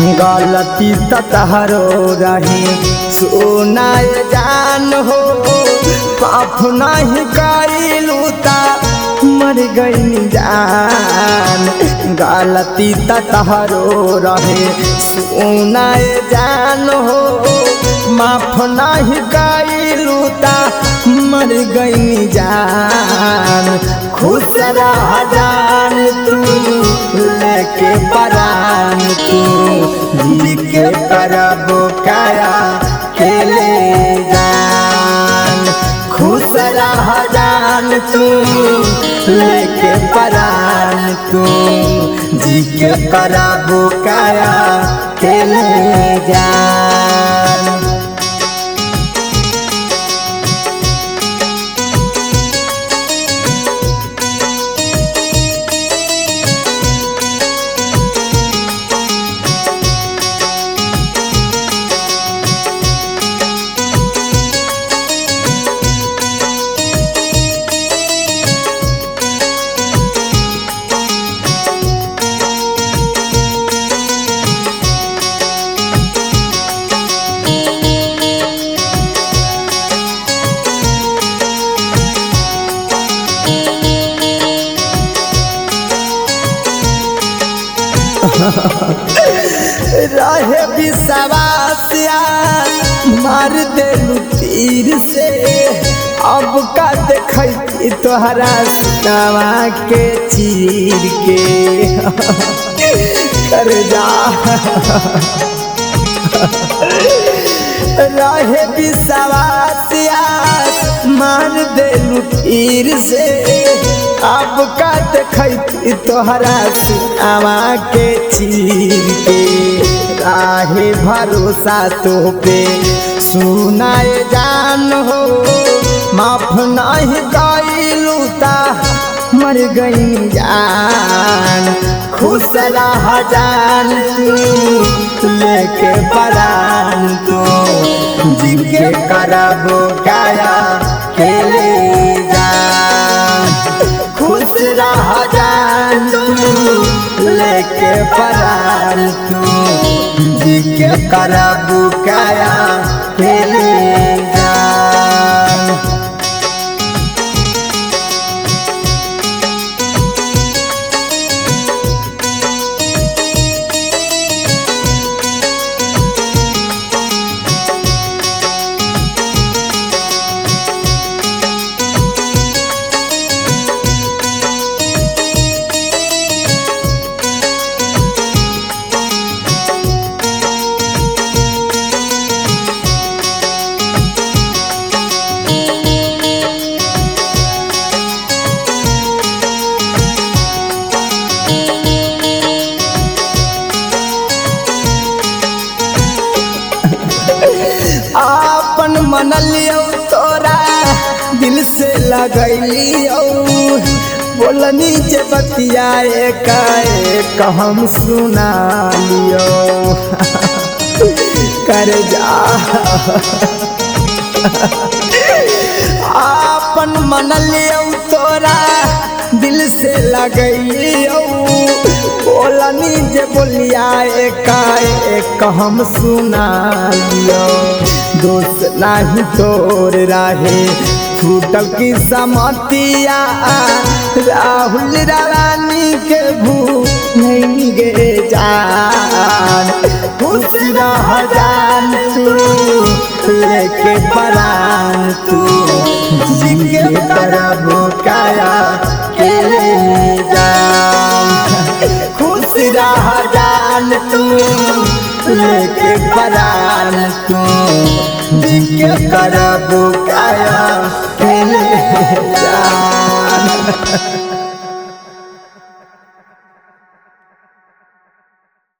गलती तहरो रही सुनाए जान हो, पाप नहीं कैलू ता मर गई जान। गलती तहरो रहे सुनाए जान हो, माफ नहीं कैलू ता मर गई जान। खुश रह जान तू लेके परान, तू जी के करब काया खेले जान। खुश रह जान तू लेके परान, तू जी के करब काया खेले जान। रहे विश्वास मार देलू तीर से, अब का देखी तोहरा सिनवा के चीर के कर जा। रहे विश्वास मार देलू तीर से, अब का देखी तोहरा सिनवा के चीर के। राहे भरोसा तो पे सुनाए जान हो, माफ नहीं कैलू ता मर गई जान। खुश रह जान तू लेके परान, तू जी के करब काया खेले जान। खुश रह जान तू लेके परान, तू जी के करब काया खेले जान। आपन मन लियो तोरा दिल से लगलियो, बोलनी जे बतियाए का हम सुना लियो कर जा। आपन मन लियो तोरा दिल से लगलियो, बोलनी जे बोलियाए का हम सुना लियो। दोस्त नहीं तोर राहे फूटल की समतिया, राहुल रानी के भूल गे जान। खुश रह जान तू लेके परान, तू जी के करब काया खेले जान। खुश रह जान तू लेके परान, तू जी के करब काया खेले जान।